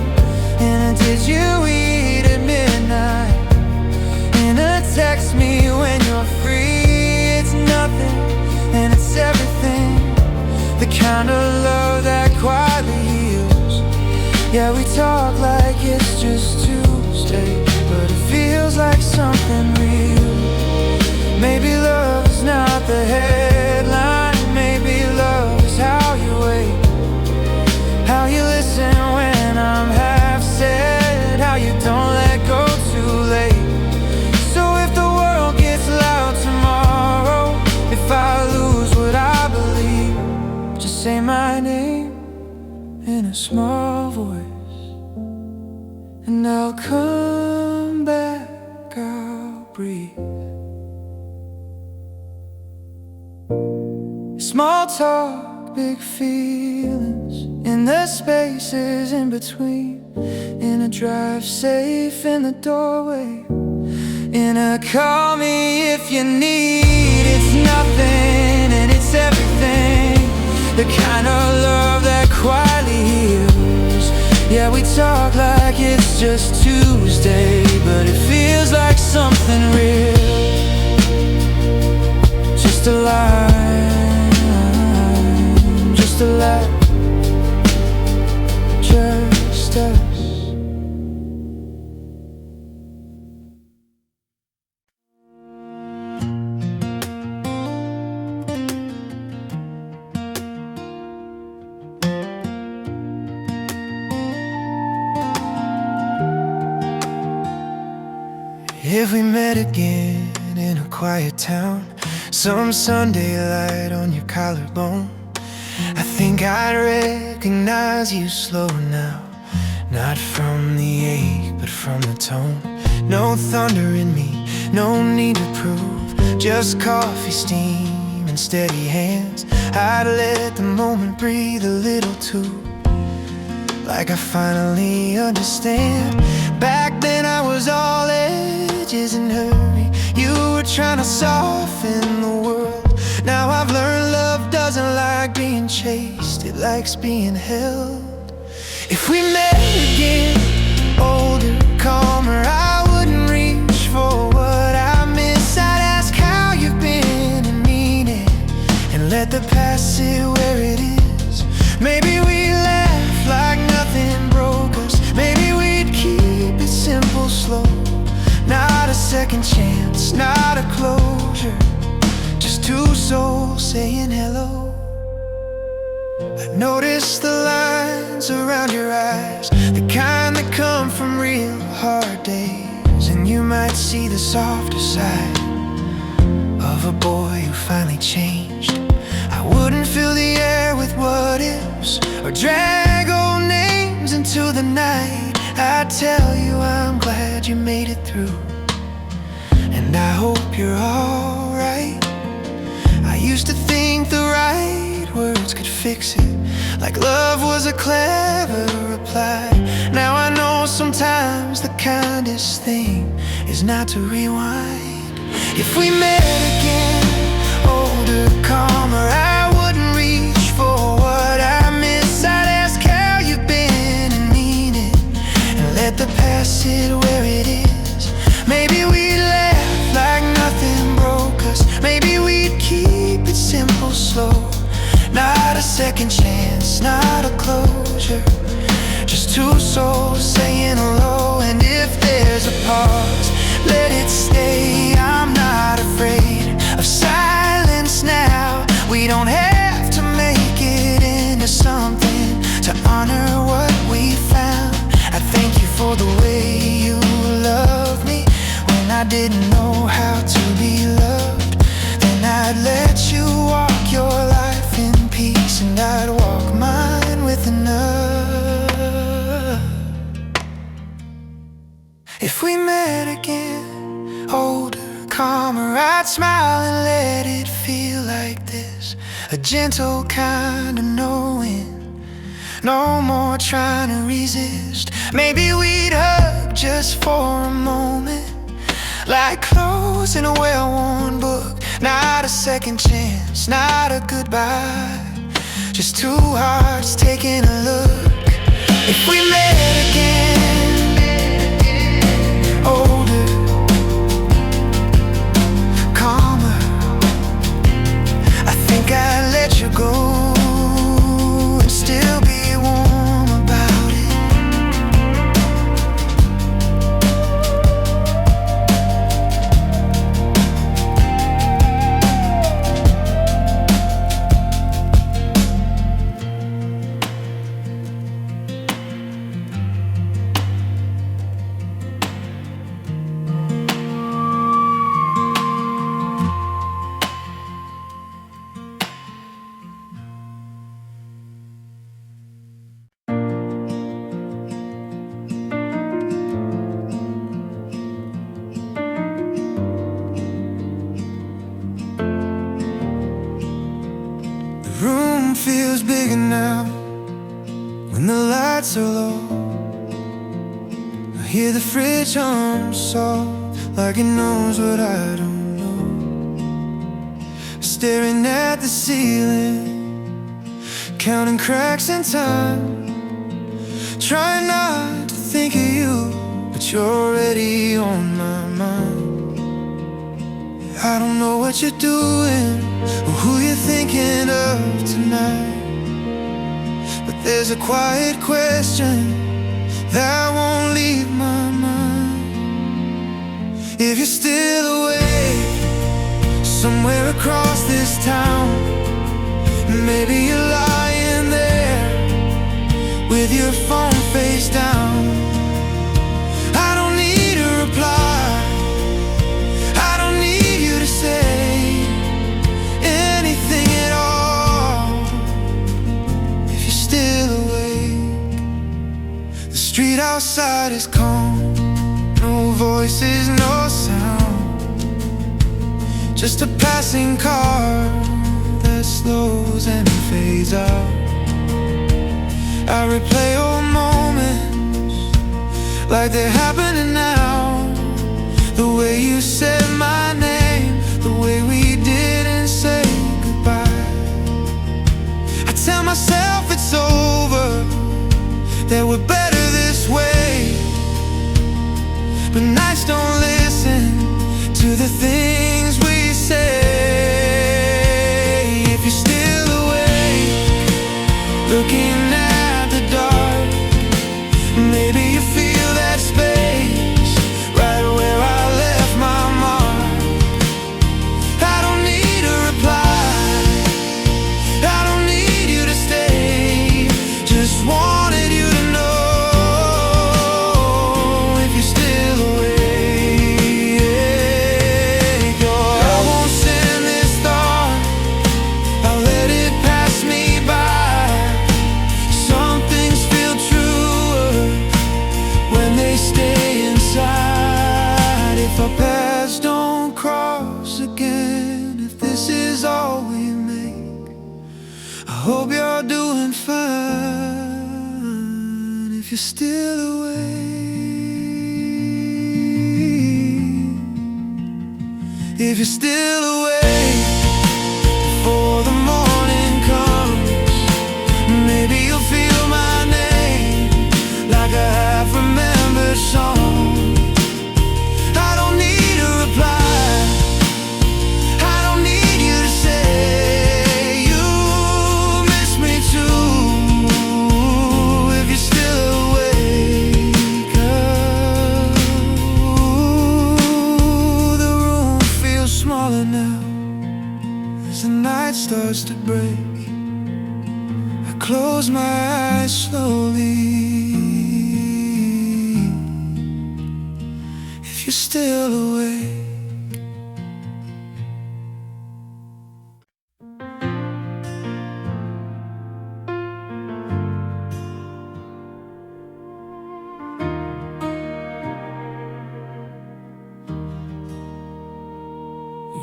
Speaker 1: And did you eat at midnight? And text me when you're free. It's nothing and it's everything, the kind of love that quietly heals. Yeah, we talk like it's just Tuesday, but it feels like something real. Maybe love is not the headline, maybe love is how you wait, how you listen when I'm half said, how you don't let go too late. So if the world gets loud tomorrow, if I lose what I believe, just say my name in a small voice, and I'll come back, I'll breathe. Small talk, big feelings, in the spaces in between. In a drive safe in the doorway, in a call me if you need. It's nothing and it's everything, the kind of love that quietly heals. Yeah, we talk like it's just Tuesday, but it feels like something real. Just a line, just a lie, just us. If we met again in a quiet town, some Sunday light on your collarbone, I think I'd recognize you slow now. Not from the ache, but from the tone. No thunder in me, no need to prove, just coffee, steam, and steady hands. I'd let the moment breathe a little too, like I finally understand. Back then I was all edges and hurry, you were trying to soften the world. Now I've learned love doesn't like being chased, it likes being held. If we met again, older, calmer, I wouldn't reach for what I miss. I'd ask how you've been and mean it, and let the past sit where it is. Maybe we laugh like nothing broke us, maybe we'd keep it simple, slow. Not a second chance, not a closure, just two souls saying hello. I noticed the lines around your eyes, the kind that come from real hard days. And you might see the softer side of a boy who finally changed. I wouldn't fill the air with what ifs or drag old names into the night. I'd tell you I'm glad you made it through, and I hope you're alright. I used to think the right words could fix it, like love was a clever reply. Now I know sometimes the kindest thing is not to rewind. If we met again, older, calmer, I wouldn't reach for what I miss. I'd ask how you've been and mean it, and let the past sit where it is. Maybe we'd laugh like nothing broke us, maybe we'd keep it simple, slow. Not a second chance, not a closure, just two souls saying hello. And if there's a pause, let it stay. I'm not afraid of silence now. We don't have to make it into something to honor what we found. I thank you for the way you loved me when I didn't know how to be loved. Then I'd let you walk your life in peace, and I'd walk mine with another. I'd smile and let it feel like this, a gentle kind of knowing. No more trying to resist. Maybe we'd hug just for a moment, like closing a well-worn book. Not a second chance, not a goodbye, just two hearts taking a look. If we met again, older, calmer, I think I'd let you go and still be warm about it. The room feels bigger now when the lights are low. I hear the fridge hum soft, like it knows what I don't know. Staring at the ceiling, counting cracks in time, trying not to think of you, but you're already on my mind. I don't know what you're doing or who you're thinking of tonight, but there's a quiet question that won't leave my mind. If you're still awake somewhere across this town, maybe you're lying there with your phone face down. I don't need a reply, I don't need you to say anything at all. If you're still awake, the street outside is calm, no voices, no sound, just a passing car that slows and fades out. I replay old moments like they're happening now. The way you said my name, the way we didn't say goodbye. I tell myself it's over, that we're better this way, but nights don't listen to the things we say. If you're still awake, looking at the dark, maybe you feel that space right where I left my mark. I don't need a reply, I don't need you to stay, just wanted you to know. If you're still awake, I won't send this thought, I'll let it pass me by. Some things feel truer when they stay inside. If our paths don't cross again, if this is all we make, I hope you're doing fine. If you're still awake, if you're still awake before the morning comes, maybe you'll feel my name like a half-remembered song. I don't need a reply, I don't need you to say you miss me too. If you're still awake, the room feels smaller now as the night starts to break. I close my eyes slowly. If you're still awake,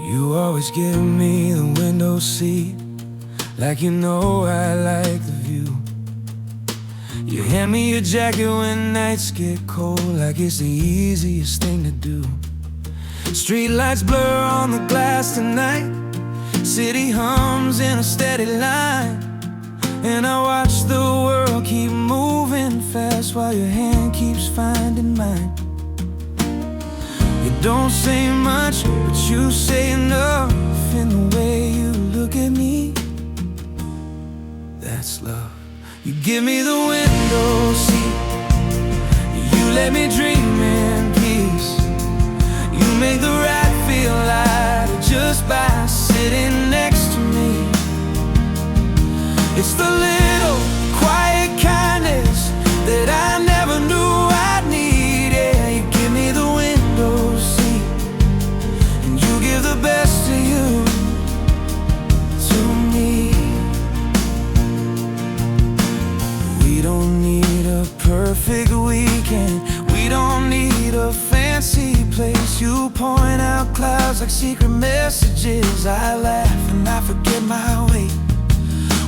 Speaker 1: you always give me the window seat, like you know I like the view. You hand me your jacket when nights get cold, like it's the easiest thing to do. Street lights blur on the glass tonight, city hums in a steady line, and I watch the world keep moving fast while your hand keeps finding mine. You don't say much, but you say enough in the way you look at me. That's love. You give me the window seat, you let me dream in peace. You make the ride feel lighter just by sitting next to me. It's the little quiet kindness that I never knew I'd need. Yeah, you give me the window seat, and you give the best of you to me. We don't need a perfect weekend, we don't need a fancy place. You point out clouds like secret messages. I laugh and I forget my way.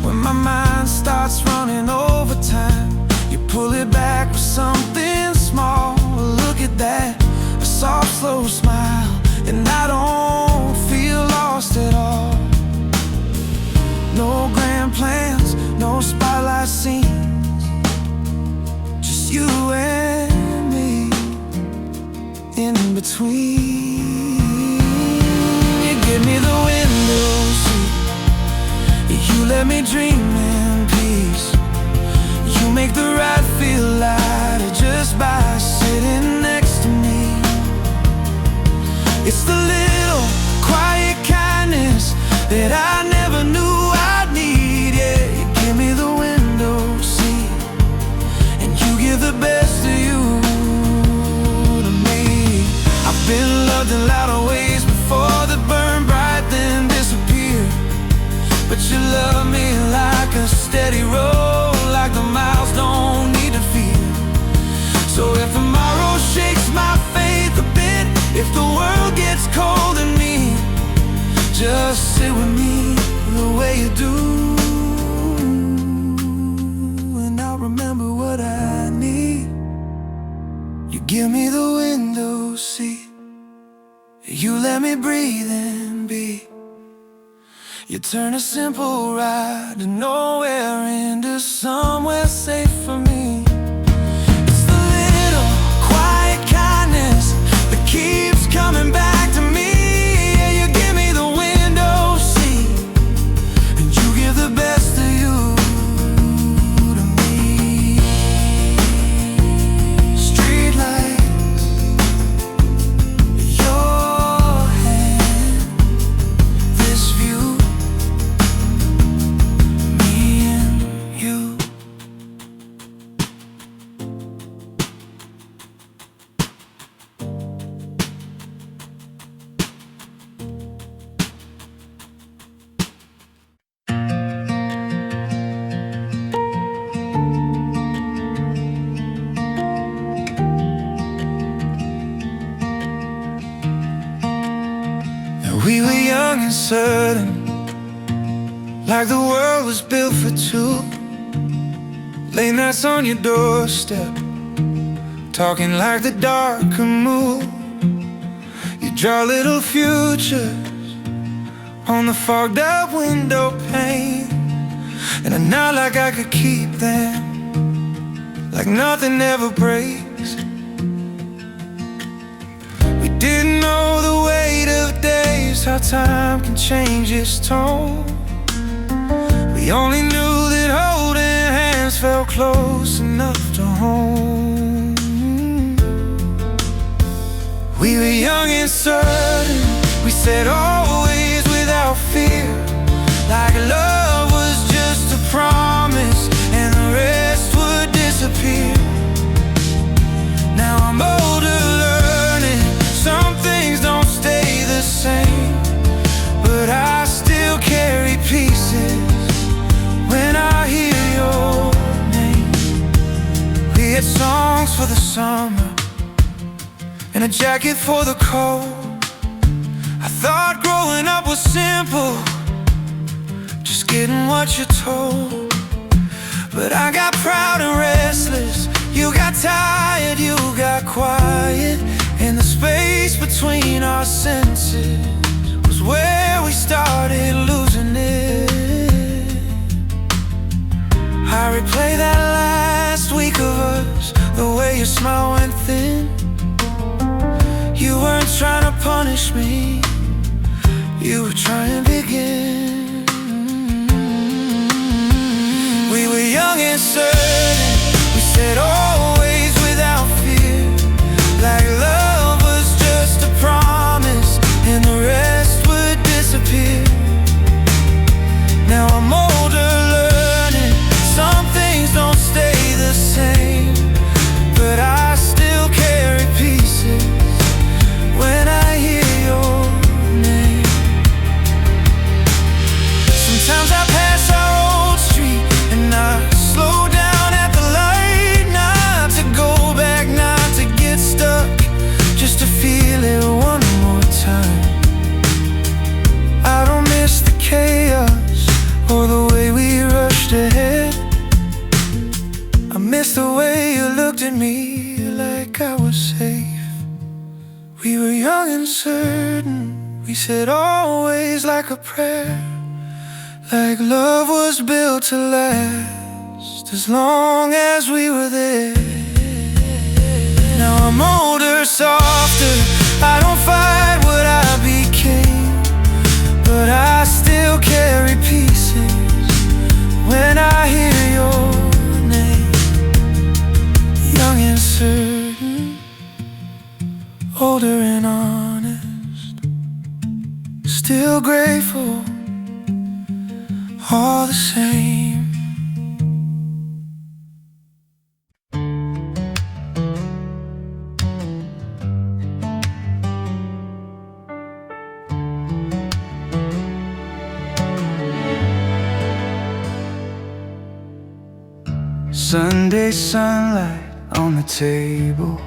Speaker 1: When my mind starts running overtime, you pull it back with something small. Look at that, a soft, slow smile, and I don't feel lost at all. No grand plans, no spotlight scenes, just you and me in between. You give me the window seat, you let me dream in peace. You make the ride feel lighter just by sitting next to me. It's the little quiet kindness that I never knew I'd need. Yeah, you give me the window seat, and you give the best of you to me. I've been loved in louder ways before that burn bright then disappear, but you love me like a steady road, like the miles don't need to fear. So if tomorrow shakes my faith a bit, if the world gets cold in me, just sit with me the way you do, and I'll remember what I need. You give me the window seat, you let me breathe and be. You turn a simple ride to nowhere into somewhere safe for me. It's the little quiet kindness that keeps coming back to me. Yeah, you give me the window seat, and you give the best of you to me. Street lights, your hand, this view, we were young and certain, like the world was built for two. Late nights on your doorstep, talking like the dark could move. You draw little futures on the fogged up window pane, and I know like I could keep them, like nothing ever breaks. We didn't know the weight of days, how time can change its tone. We only knew that holding hands felt close enough to home. We were young and certain, we said always without fear, like love was just a promise and the rest would disappear. Now I'm older, learning some things don't stay the same, but I still carry pieces when I hear your name. We had songs for the summer and a jacket for the cold. I thought growing up was simple, just getting what you're told. But I got proud and restless, you got tired, you got quiet. And the space between our senses was where we started losing it. I replay that last week of us, the way your smile went thin. You weren't trying to punish me, you were trying to begin. We were young and certain, we said always without fear, like love was just a promise and the rest would disappear. Now I'm older, learning some things don't stay the same, but I still carry pieces when I hear your name. Sometimes I pass our old street and I slow down at the light, not to go back, not to get stuck, just to feel it one more time. I don't miss the chaos or the way we rushed ahead. I miss the way you looked at me like I was safe. We were young and certain, we said always like a prayer, like love was built to last as long as we were there. Now I'm older, softer, I don't fight what I became, but I still carry pieces when I hear your name. Young and certain, older and honest, still grateful, all the same. Sunday sunlight on the table,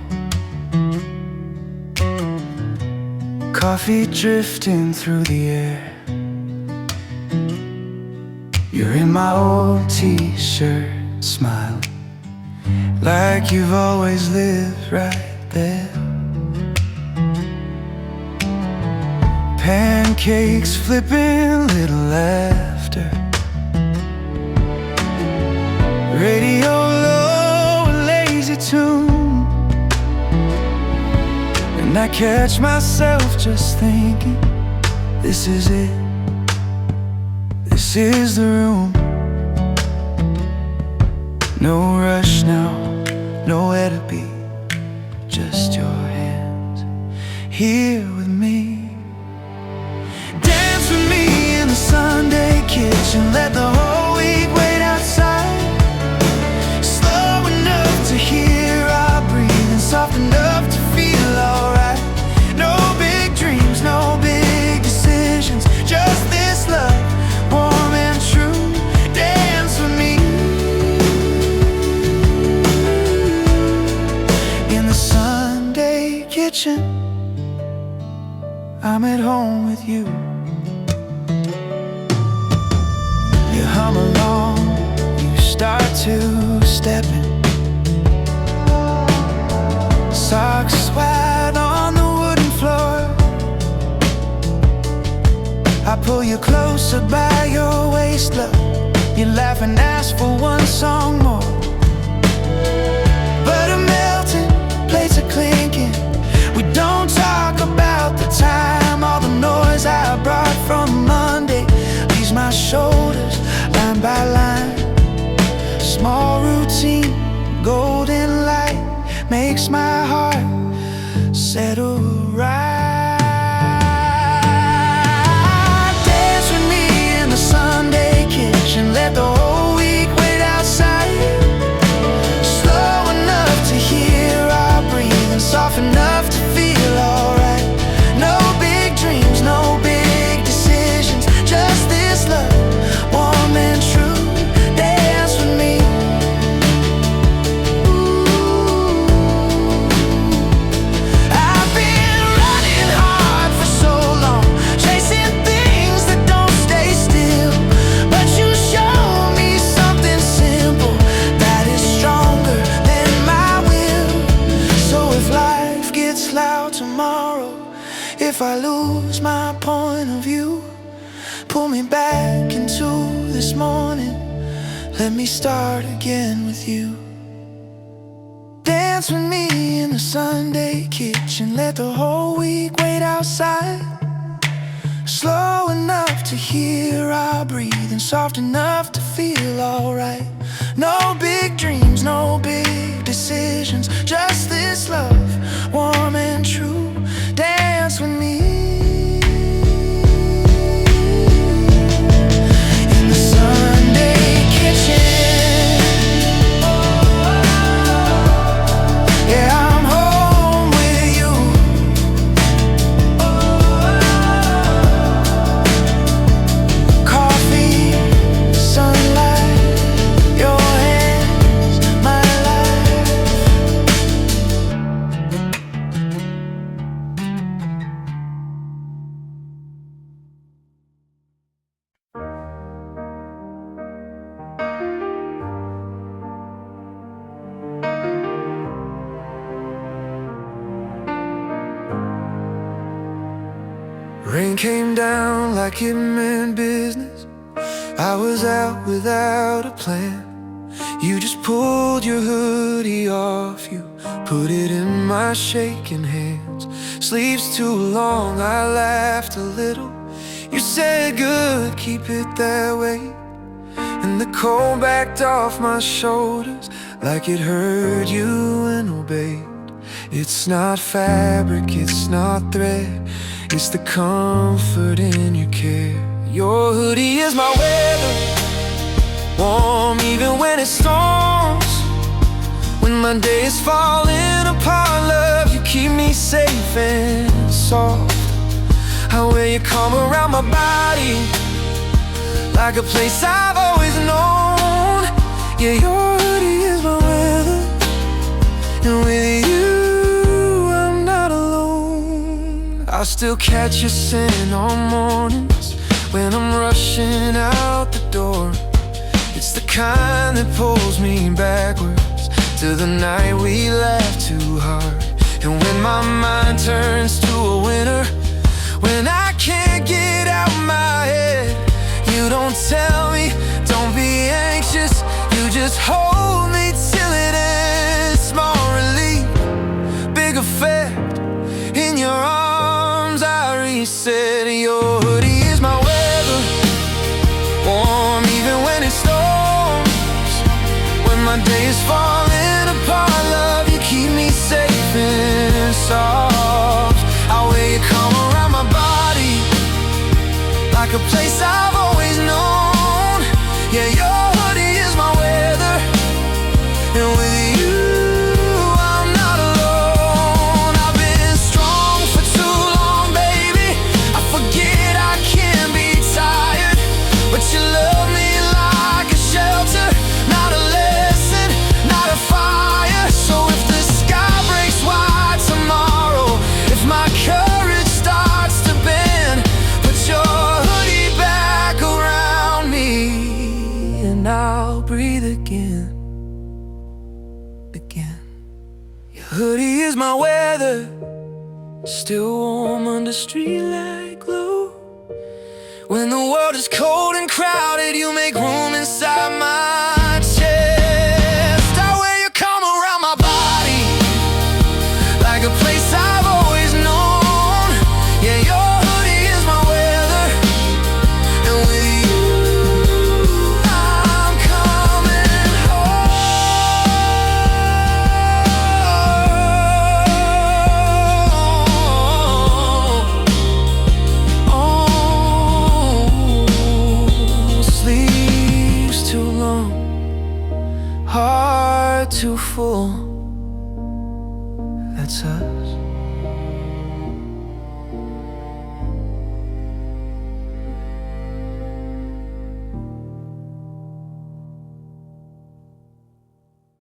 Speaker 1: coffee drifting through the air. You're in my old t-shirt, smile like you've always lived right there. Pancakes flipping, little laughter, radio low, a lazy tune, and I catch myself just thinking, this is it, this is the room. No rush now, nowhere to be, just your hands here with me. Dance with me in the Sunday kitchen, let the whole week wait outside. Slow enough to hear our breathing, soft enough to feel alright. No big dreams, no big decisions, just this love, warm and true. Dance with me in the Sunday kitchen, I'm at home with you. You hum along, you start to step in, socks wide on the wooden floor. I pull you closer by your waist, love. You laugh and ask for one song more. Butter melting, plates are clinking. We don't talk about the time, all the noise I brought from Monday leaves my shoulders line by line. Small routine, golden light makes my heart settle right. Dance with me in the Sunday kitchen, let the whole week wait outside. Slow enough to hear our breathing, soft enough to feel alright. No big dreams, no big decisions, just this love, warm and true. Dance with me. Ooh, I've been me back into this morning. Let me start again with you. Dance with me in the Sunday kitchen. Let the whole week wait outside. Slow enough to hear our breathing, soft enough to feel alright. No big dreams, no big decisions, just this love, warm and true. Dance with me in the Sunday kitchen. Yeah, I'm home with you. Coffee, sunlight, your hands, my life. Rain came down like it meant business. I was out without a plan. You just pulled your hoodie off, you put it in my shaking hands. Sleeves too long, I laughed a little. You said good, keep it that way. And the cold backed off my shoulders like it heard you and obeyed. It's not fabric, it's not thread, it's the comfort in your care. Your hoodie is my weather, warm even when it storms. When my day is falling apart, love, you keep me safe and soft. I wear you calm around my body, like a place I've always known. Yeah, your hoodie is my weather, and with you I'm not alone. I still catch your scent on mornings when I'm rushing out the door. It's the kind that pulls me backwards to the night we laughed too hard. And when my mind turns to a winter, when I can't get out my head, you don't tell me, don't be anxious, you just hold me till it ends. Small relief, big effect, in your arms I reset. Your hoodie is my weather, warm even when it storms. When my day is falling apart, love, you keep me safe and soft. I wear you calm around my body, like a place I've always known. Yeah, your hoodie is my weather, and with you I'm not alone. I've been strong for too long, baby, I forget I can be tired. But you love me like a shelter, not a lesson, not a fire. So if the sky breaks wide tomorrow, if my courage starts to bend, put your hoodie back around me, and I'll breathe again, again. Your hoodie is my weather, still warm under streetlight glow. When the world is cold and crowded, you make room inside my chest. I wear you calm around my body, like a place I've always known. Yeah, your hoodie is my weather, and with you I'm coming home. Sleeps too long, heart too full. That's us.